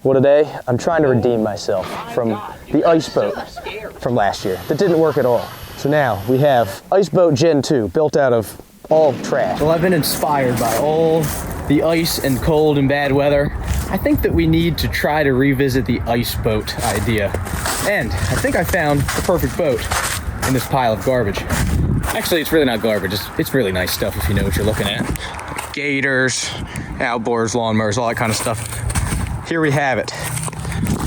Well, today I'm trying to redeem myself from the ice boat from last year that didn't work at all. So now we have Ice Boat Gen 2 built out of all trash. Well, I've been inspired by all the ice and cold and bad weather. I think that we need to try to revisit the ice boat idea. And I think I found the perfect boat in this pile of garbage. Actually, it's really not garbage. It's really nice stuff if you know what you're looking at. Gators, outboards, lawnmowers, all that kind of stuff. Here we have it.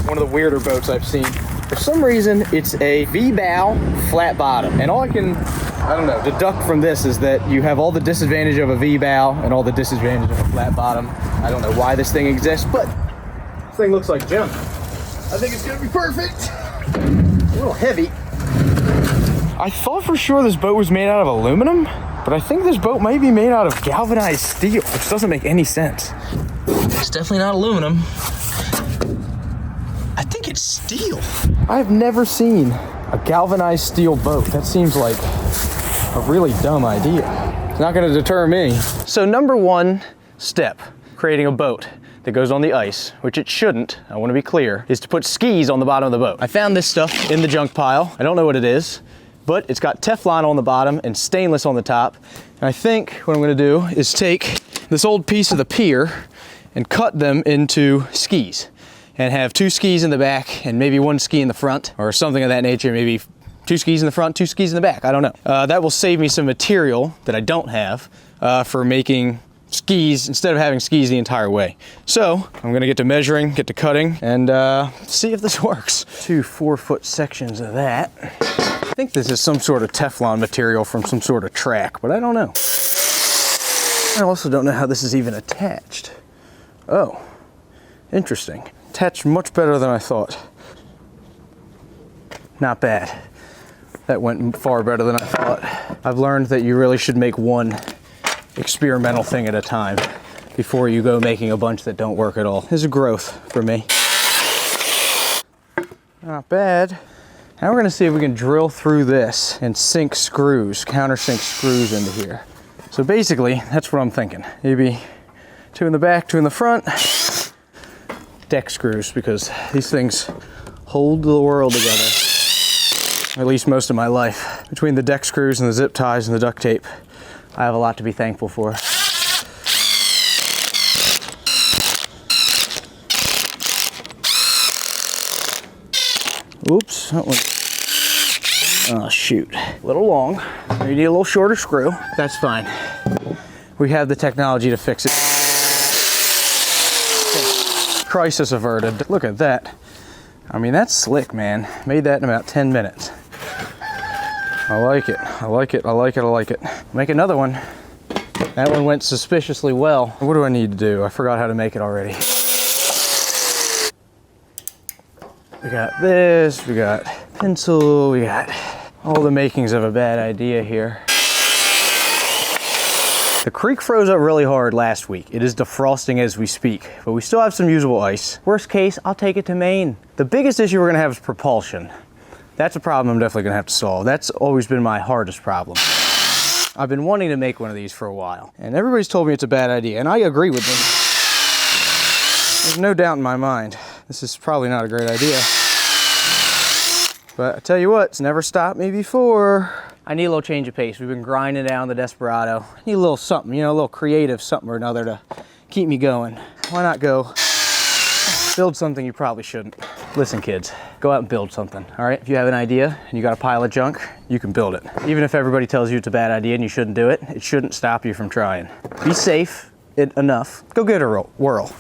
One of the weirder boats I've seen. For some reason, it's a V-bow flat bottom. And all I can, I don't know, deduct from this is that you have all the disadvantage of a V-bow and all the disadvantage of a flat bottom. I don't know why this thing exists, but this thing looks like junk. I think it's gonna be perfect. A little heavy. I thought for sure this boat was made out of aluminum, but I think this boat might be made out of galvanized steel, which doesn't make any sense. It's definitely not aluminum. I think it's steel. I've never seen a galvanized steel boat. That seems like a really dumb idea. It's not gonna deter me. So number one step, creating a boat that goes on the ice, which it shouldn't, I wanna be clear, is to put skis on the bottom of the boat. I found this stuff in the junk pile. I don't know what it is, but it's got Teflon on the bottom and stainless on the top. And I think what I'm gonna do is take this old piece of the pier and cut them into skis and have 2 skis in the back and maybe 1 ski in the front or something of that nature. Maybe 2 skis in the front, 2 skis in the back. I don't know. That will save me some material that I don't have for making skis instead of having skis the entire way. So I'm gonna get to measuring, get to cutting, and see if this works. 2 4-foot sections of that. I think this is some sort of Teflon material from some sort of track, but I don't know. I also don't know how this is even attached. Oh, interesting. Attached much better than I thought. Not bad. That went far better than I thought. I've learned that you really should make one experimental thing at a time before you go making a bunch that don't work at all. This is growth for me. Not bad. Now we're gonna see if we can drill through this and sink screws, countersink screws into here. So basically, that's what I'm thinking. Maybe 2 in the back, 2 in the front. Deck screws, because these things hold the world together. Or at least most of my life. Between the deck screws and the zip ties and the duct tape, I have a lot to be thankful for. Oops, that one. Oh shoot, a little long. You need a little shorter screw. That's fine. We have the technology to fix it. Crisis averted. Look at that. I mean, that's slick, man. Made that in about 10 minutes. I like it. I like it. I like it. I like it. Make another one. That one went suspiciously well. What do I need to do? I forgot how to make it already. We got this, we got pencil, we got all the makings of a bad idea here. The creek froze up really hard last week. It is defrosting as we speak, but we still have some usable ice. Worst case, I'll take it to Maine. The biggest issue we're gonna have is propulsion. That's a problem I'm definitely gonna have to solve. That's always been my hardest problem. I've been wanting to make one of these for a while, and everybody's told me it's a bad idea, and I agree with them. There's no doubt in my mind. This is probably not a great idea. But I tell you what, it's never stopped me before. I need a little change of pace. We've been grinding down the Desperado. I need a little something, you know, a little creative something or another to keep me going. Why not go build something you probably shouldn't? Listen, kids, go out and build something, all right? If you have an idea and you got a pile of junk, you can build it. Even if everybody tells you it's a bad idea and you shouldn't do it, it shouldn't stop you from trying. Be safe enough. Go give it a whirl.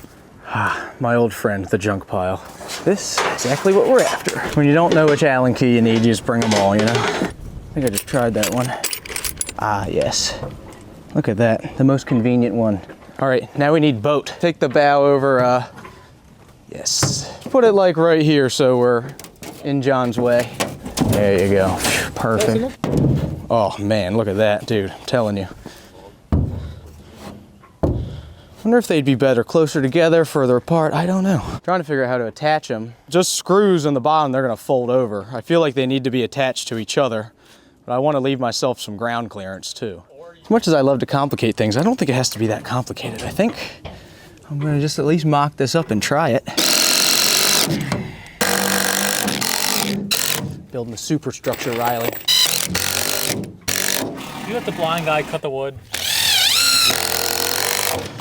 Ah, my old friend, the junk pile. This is exactly what we're after. When you don't know which Allen key you need, you just bring them all, you know? I think I just tried that one. Ah, yes. Look at that, the most convenient one. All right, now we need boat. Take the bow over, yes. Put it like right here so we're in John's way. There you go, perfect. Oh man, look at that, dude, I'm telling you. Wonder if they'd be better closer together, further apart, I don't know. I'm trying to figure out how to attach them. Just screws on the bottom, they're gonna fold over. I feel like they need to be attached to each other, but I wanna leave myself some ground clearance too. As much as I love to complicate things, I don't think it has to be that complicated. I think I'm gonna just at least mock this up and try it. Building the superstructure, Riley. You let the blind guy cut the wood.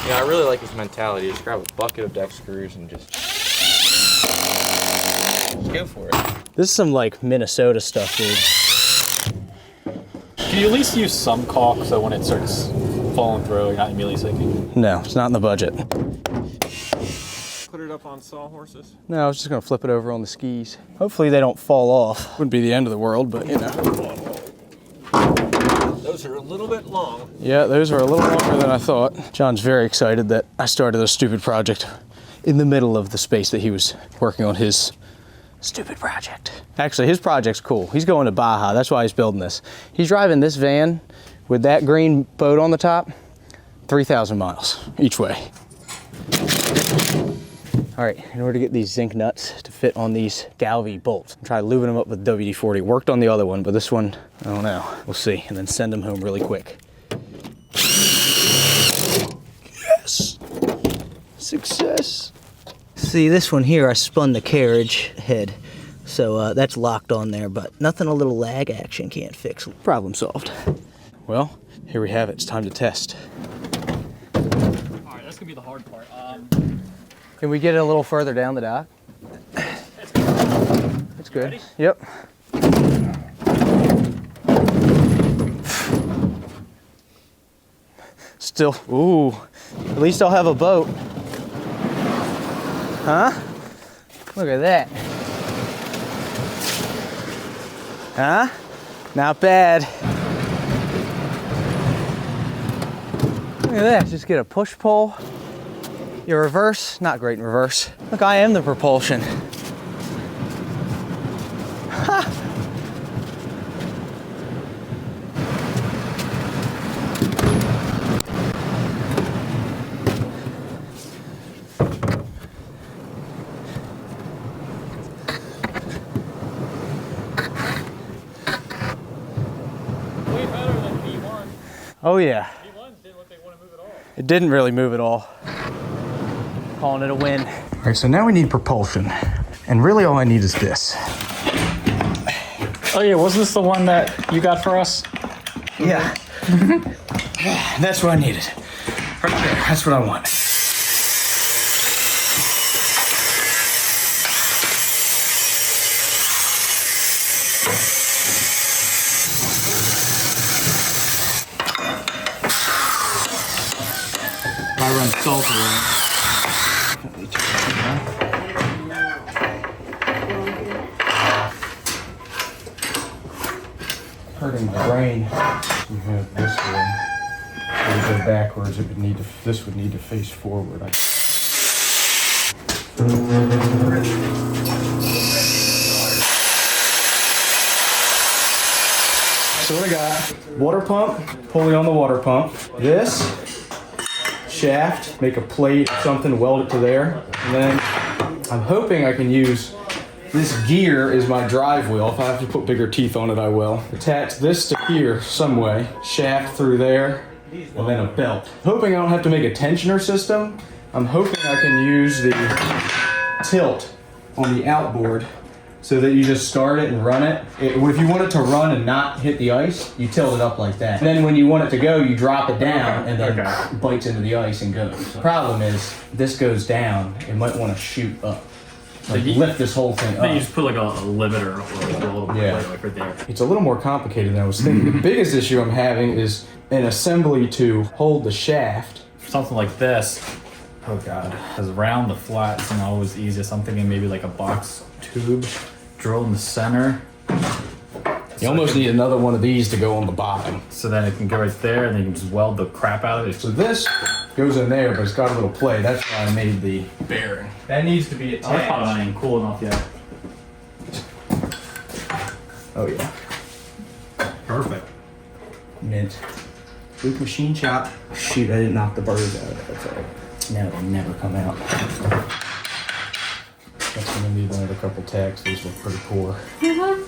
Yeah, I really like his mentality. Just grab a bucket of deck screws and just go for it. This is some like Minnesota stuff, dude. Can you at least use some caulk so when it starts falling through, you're not immediately sinking? No, it's not in the budget. Put it up on sawhorses. No, I was just gonna flip it over on the skis. Hopefully they don't fall off. Wouldn't be the end of the world, but you know. Those are a little bit long. Yeah, those are a little longer than I thought. John's very excited that I started a stupid project in the middle of the space that he was working on his stupid project. Actually, his project's cool. He's going to Baja, that's why he's building this. He's driving this van with that green boat on the top, 3,000 miles each way. All right, in order to get these zinc nuts to fit on these Galvy bolts, try lubing them up with WD-40. Worked on the other one, but this one, I don't know. We'll see, and then send them home really quick. Yes! Success! See, this one here, I spun the carriage head, so that's locked on there, but nothing a little lag action can't fix. Problem solved. Well, here we have it. It's time to test. All right, that's gonna be the hard part. Can we get it a little further down the dock? That's good. Ready? Yep. Still, ooh, at least I'll have a boat. Huh? Look at that. Huh? Not bad. Look at that, just get a push pull. Your reverse, not great in reverse. Look, I am the propulsion. Ha! Way better than V1. Oh yeah. V1s didn't look like they want to move at all. It didn't really move at all. Calling it a win. All right, so now we need propulsion. And really all I need is this. Oh yeah, wasn't this the one that you got for us? Yeah. That's what I needed. Right there, that's what I want. I run salt around. Hurting my brain. You have this one. If you go backwards, it would need to. This would need to face forward. So what I got? Water pump. Pulley on the water pump. This shaft. Make a plate, something, weld it to there, and then I'm hoping I can use. This gear is my drive wheel. If I have to put bigger teeth on it, I will. Attach this to here some way, shaft through there, and then a belt. Hoping I don't have to make a tensioner system. I'm hoping I can use the tilt on the outboard so that you just start it and run it. If you want it to run and not hit the ice, you tilt it up like that. And then when you want it to go, you drop it down and then it bites into the ice and goes. The problem is, this goes down, it might want to shoot up. Like lift this whole thing up. Then you just put like a limiter or like a little plate like right there. It's a little more complicated than I was thinking. The biggest issue I'm having is an assembly to hold the shaft. Something like this. Oh god. Because round the flat isn't always easy. So I'm thinking maybe like a box tube, drill in the center. You almost need another one of these to go on the bottom. So then it can go right there and then you can just weld the crap out of it. So this goes in there, but it's got a little play. That's why I made the bearing. That needs to be That's probably attached. not even cool enough yet. Oh yeah. Perfect. Mint. Luke machine shop. Shoot, I didn't knock the burrs out of it. That's all right. Now it'll never come out. That's gonna need another couple tacks. These look pretty poor. I'm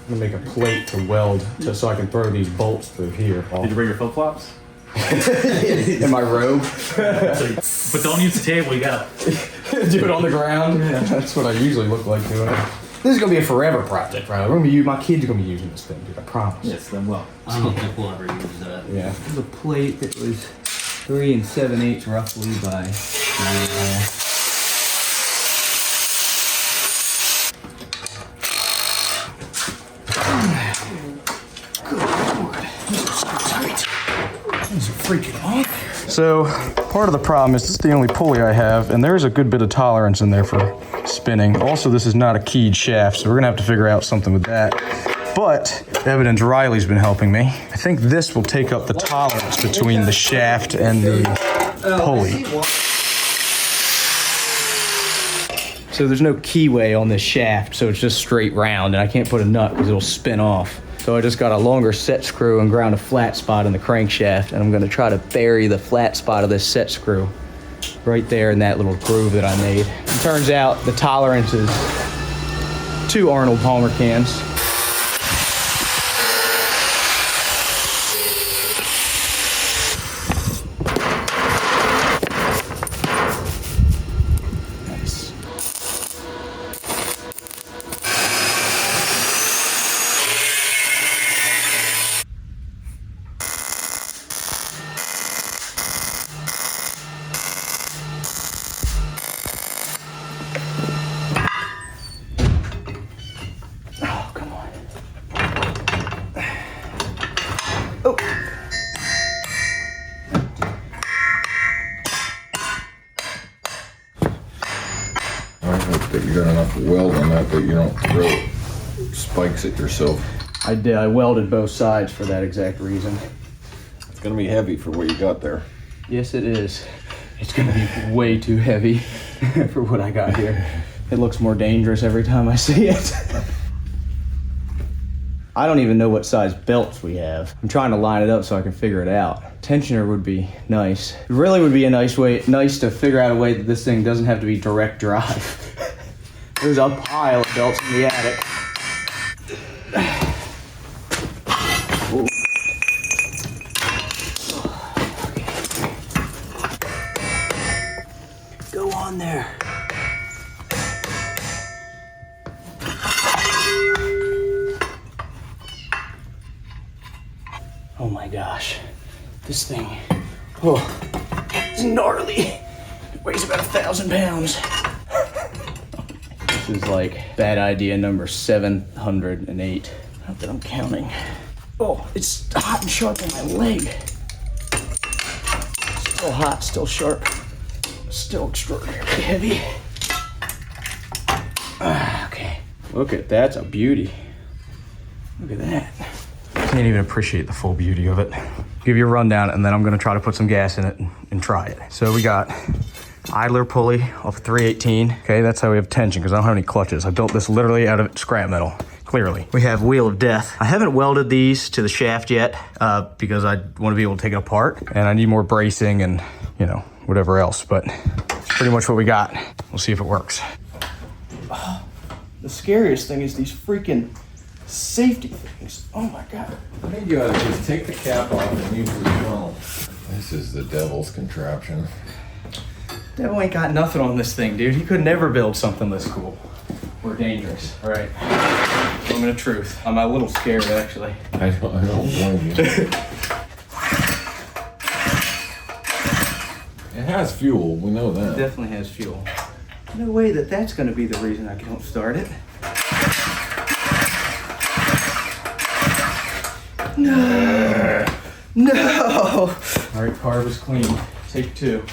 gonna make a plate to weld just so I can throw these bolts through here. Did you bring your flip-flops? In my robe. But don't use the table, you gotta Do it on the ground? Yeah. That's what I usually look like doing it. This is gonna be a forever project, right? My kids are gonna be using this thing, dude, I promise. Yes, then well. I don't think we'll ever use that. Yeah. There's a plate that was 3 7/8 roughly by 9.5. So part of the problem is this is the only pulley I have, and there's a good bit of tolerance in there for spinning. Also, this is not a keyed shaft, so we're gonna have to figure out something with that. But evidence Riley's been helping me. I think this will take up the tolerance between the shaft and the pulley. So there's no keyway on this shaft, so it's just straight round, and I can't put a nut because it'll spin off. So I just got a longer set screw and ground a flat spot in the crankshaft, and I'm gonna try to bury the flat spot of this set screw right there in that little groove that I made. It turns out the tolerance is 2 Arnold Palmer cans. Nice. Oh, come on. Oh. I hope that you got enough weld on that you don't throw spikes at yourself. I did. I welded both sides for that exact reason. It's gonna be heavy for what you got there. Yes, it is. It's gonna be way too heavy for what I got here. It looks more dangerous every time I see it. I don't even know what size belts we have. I'm trying to line it up so I can figure it out. Tensioner would be nice. It really would be a nice to figure out a way that this thing doesn't have to be direct drive. There's a pile of belts in the attic. Ooh. Go on there. Oh my gosh, this thing, it's gnarly. It weighs about 1,000 pounds. This is like bad idea number 708. Not that I'm counting. Oh, it's hot and sharp on my leg. Still hot, still sharp, still extraordinarily heavy. Okay, look at that's a beauty. Look at that. Can't even appreciate the full beauty of it. Give you a rundown, and then I'm gonna try to put some gas in it and try it. So we got idler pulley off of 318. Okay, that's how we have tension, because I don't have any clutches. I built this literally out of scrap metal, clearly. We have wheel of death. I haven't welded these to the shaft yet because I want to be able to take it apart, and I need more bracing and, you know, whatever else, but it's pretty much what we got. We'll see if it works. The scariest thing is these freaking safety things. Oh my God. I think you ought to just take the cap off and use the funnel. This is the devil's contraption. Devil ain't got nothing on this thing, dude. He could never build something this cool. We're dangerous. All right. Moment of truth. I'm a little scared, actually. I don't blame you. It has fuel, we know that. It definitely has fuel. No way that that's going to be the reason I don't start it. No. No. All right, carb is clean. Take 2.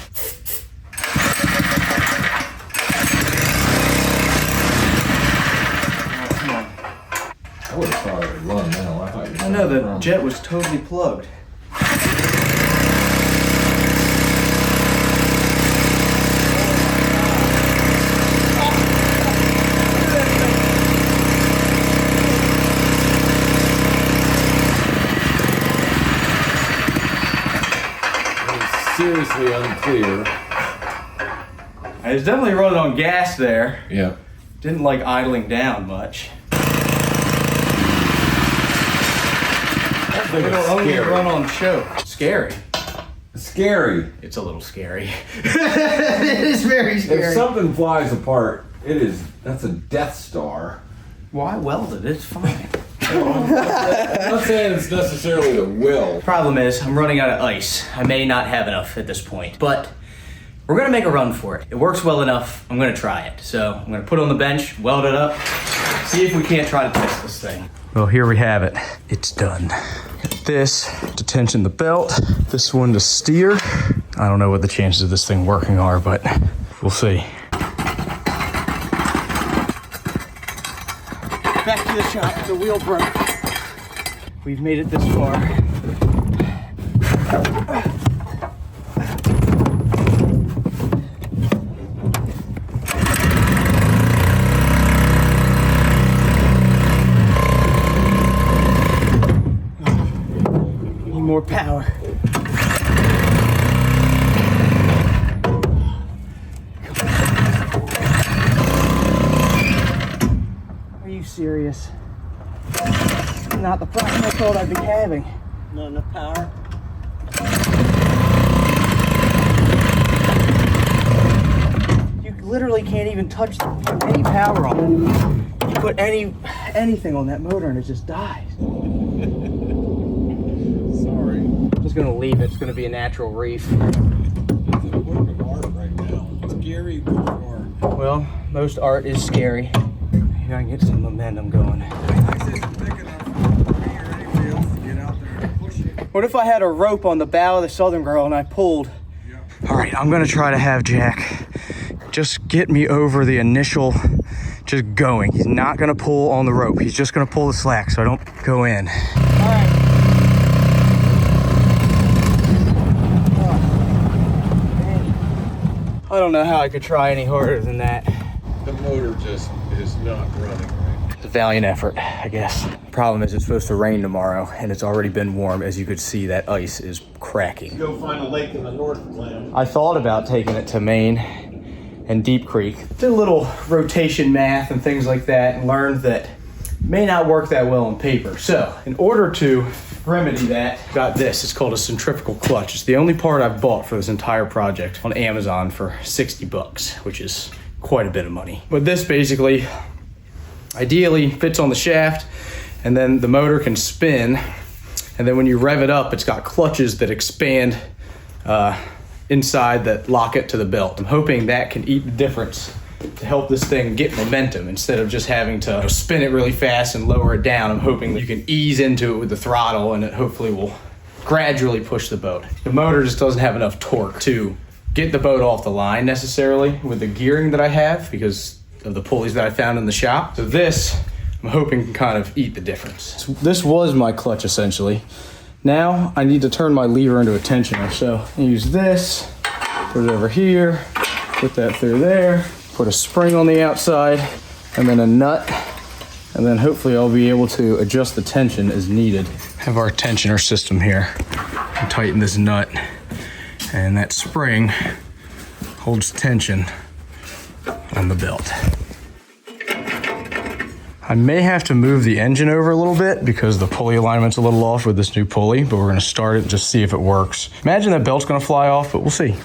I would have thought it would run now. I thought you I know, the jet was totally plugged. Seriously unclear. I was definitely running on gas there. Yeah. Didn't like idling down much. It'll only run on choke. Scary. As scary. It's a little scary. It is very scary. If something flies apart, that's a Death Star. Well, I welded it. It's fine. I'm not saying it's necessarily the will. Problem is, I'm running out of ice. I may not have enough at this point, but we're gonna make a run for it. It works well enough, I'm gonna try it. So I'm gonna put it on the bench, weld it up, see if we can't try to test this thing. Well, here we have it. It's done. This to tension the belt, this one to steer. I don't know what the chances of this thing working are, but we'll see. Back to the shop, the wheel broke. We've made it this far. Need more power. Are you serious? Not the problem I thought I'd be having. Not enough power. You literally can't even touch any power on it. You put anything on that motor and it just dies. Sorry. I'm just gonna leave it. It's gonna be a natural reef. It's a work of art right now. Scary work of art. Well, most art is scary. Maybe I can get some momentum going. What if I had a rope on the bow of the Southern Girl and I pulled? Yeah. All right, I'm gonna try to have Jack just get me over the initial, just going. He's not gonna pull on the rope. He's just gonna pull the slack so I don't go in. All right. Oh, I don't know how I could try any harder than that. The motor just is not running right. It's a valiant effort, I guess. Problem is, it's supposed to rain tomorrow, and it's already been warm. As you could see, that ice is cracking. Go find a lake in the Northland. I thought about taking it to Maine and Deep Creek. Did a little rotation math and things like that, and learned that it may not work that well on paper. So, in order to remedy that, got this. It's called a centrifugal clutch. It's the only part I've bought for this entire project on Amazon for 60 bucks, which is quite a bit of money. But this basically, ideally, fits on the shaft, and then the motor can spin, and then when you rev it up, it's got clutches that expand inside that lock it to the belt. I'm hoping that can eat the difference to help this thing get momentum instead of just having to spin it really fast and lower it down. I'm hoping that you can ease into it with the throttle, and it hopefully will gradually push the boat. The motor just doesn't have enough torque to get the boat off the line necessarily with the gearing that I have because of the pulleys that I found in the shop. So this, I'm hoping, can kind of eat the difference. So this was my clutch essentially. Now I need to turn my lever into a tensioner. So I use this, put it over here, put that through there, put a spring on the outside, and then a nut, and then hopefully I'll be able to adjust the tension as needed. Have our tensioner system here. And tighten this nut, and that spring holds tension on the belt. I may have to move the engine over a little bit because the pulley alignment's a little off with this new pulley, but we're gonna start it and just see if it works. Imagine that belt's gonna fly off, but we'll see.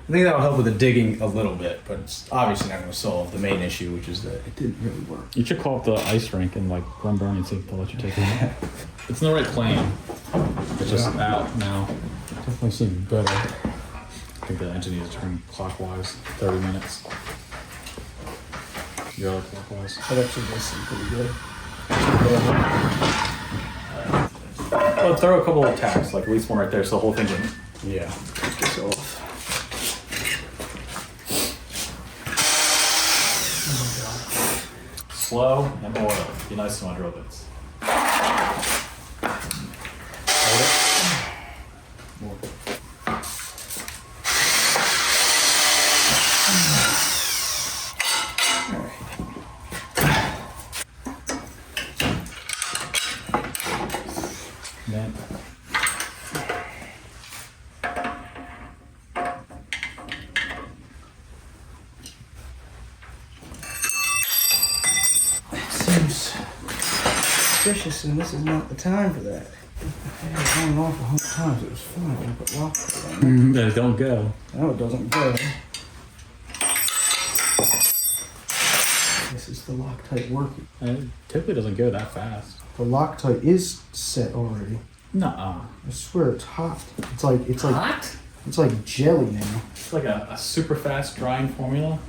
I think that'll help with the digging a little bit, but it's obviously not going to solve the main issue, which is that it didn't really work. You should call up the ice rink and like Glen Burnie and see if they'll let you take it. It's in the right plane. It's just out now. Definitely seems better. I think the engine needs to turn clockwise 30 minutes. The other clockwise. That actually does seem pretty good. Well, throw a couple of tacks, like at least one right there, so the whole thing can. Yeah. Take this off. Slow and oil. Be nice to my drill bits. seems suspicious, and this is not the time for that. I had it on off 100 times. It was fine. I put Loctite on it. Don't go. No, it doesn't go. This is the Loctite working. It typically doesn't go that fast. The Loctite is set already. Nuh-uh. I swear it's hot. It's like Hot? it's like jelly now. It's like a super fast drying formula.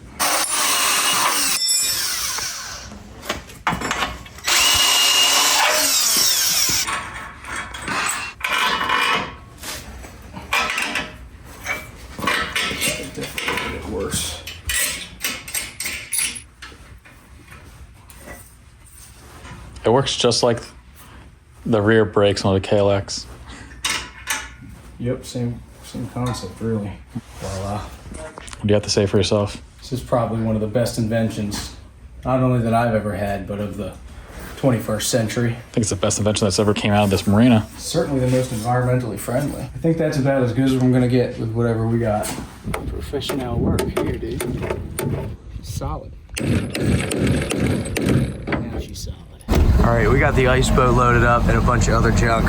Definitely get worse. It works just like the rear brakes on the KLX. Yep, same concept really. Well, What do you have to say for yourself? this is probably one of the best inventions, not only that I've ever had, but of the 21st century. I think it's the best invention that's ever came out of this marina. Certainly the most environmentally friendly. I think that's about as good as I'm gonna get with whatever we got. Professional work here, dude. Solid. Now she's solid. All right, we got the ice boat loaded up and a bunch of other junk.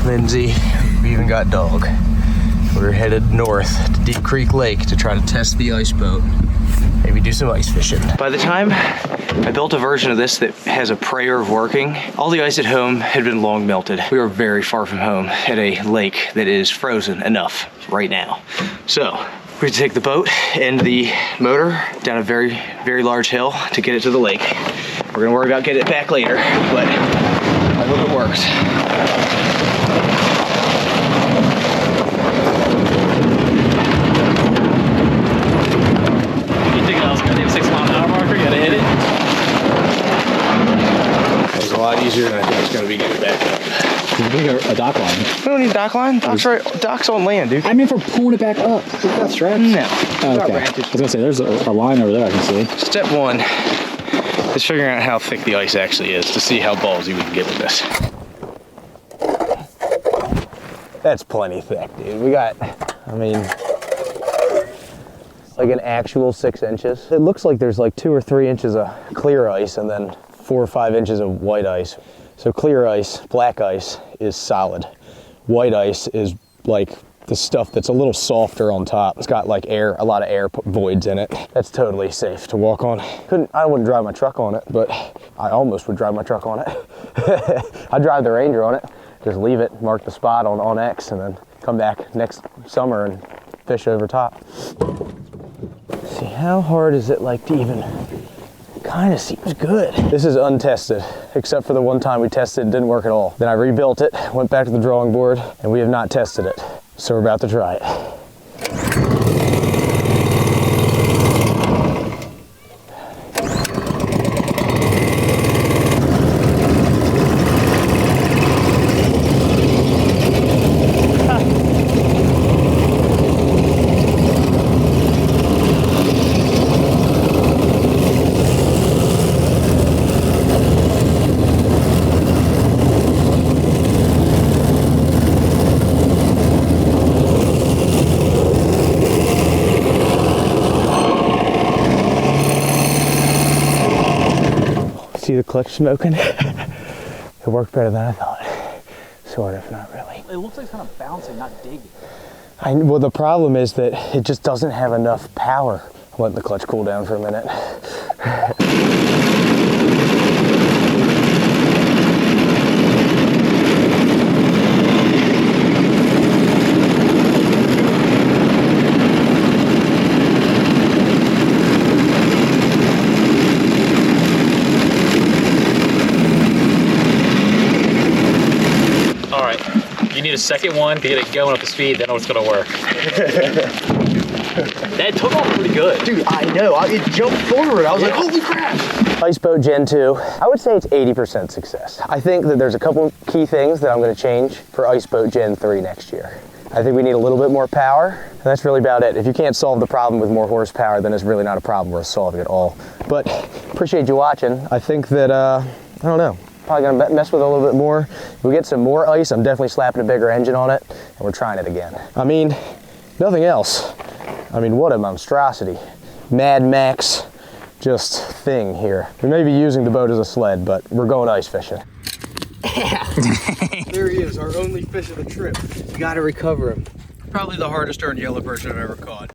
Lindsay, we even got Dog. We're headed north to Deep Creek Lake to try to test the ice boat. Maybe do some ice fishing. By the time I built a version of this that has a prayer of working, all the ice at home had been long melted. We were very far from home at a lake that is frozen enough right now. So we have to take the boat and the motor down a very, very large hill to get it to the lake. We're gonna worry about getting it back later, but I hope it works. You think I was gonna do a 6 mile an hour marker? You gotta hit it. That was a lot easier than I think it's gonna be getting back up. You need a dock line. We don't need a dock line. Dock's on land, dude. I mean for pulling it back up. We've got straps. No. Oh, okay. I was gonna say, there's a line over there I can see. Step one is figuring out how thick the ice actually is to see how ballsy we can get with this. That's plenty thick, dude. We got, I mean, like an actual 6 inches. It looks like there's like 2 or 3 inches of clear ice and then 4 or 5 inches of white ice. So clear ice, black ice, is solid. White ice is like the stuff that's a little softer on top. It's got like air, a lot of air voids in it. That's totally safe to walk on. I wouldn't drive my truck on it, but I almost would drive my truck on it. I'd drive the Ranger on it. Just leave it, mark the spot on X, and then come back next summer and fish over top. See, how hard is it like to even, kind of seems good. This is untested, except for the one time we tested, it didn't work at all. Then I rebuilt it, went back to the drawing board, and we have not tested it. So we're about to try it. See the clutch smoking? It worked better than I thought. Sort of, not really. It looks like it's kind of bouncing, not digging. Well, the problem is that it just doesn't have enough power. I'm letting the clutch cool down for a minute. You need a second one to get it going up to speed, then it's gonna work. That took off pretty good. Dude, I know, it jumped forward. I was like, holy crap. Ice Boat Gen 2, I would say it's 80% success. I think that there's a couple key things that I'm gonna change for Ice Boat Gen 3 next year. I think we need a little bit more power, and that's really about it. If you can't solve the problem with more horsepower, then it's really not a problem worth solving at all. But appreciate you watching. I think that, I don't know, probably gonna mess with it a little bit more. If we get some more ice, I'm definitely slapping a bigger engine on it, and we're trying it again. I mean, nothing else. I mean, what a monstrosity. Mad Max just thing here. We may be using the boat as a sled, but we're going ice fishing. There he is, our only fish of the trip. We gotta recover him. Probably the hardest earned yellow perch I've ever caught.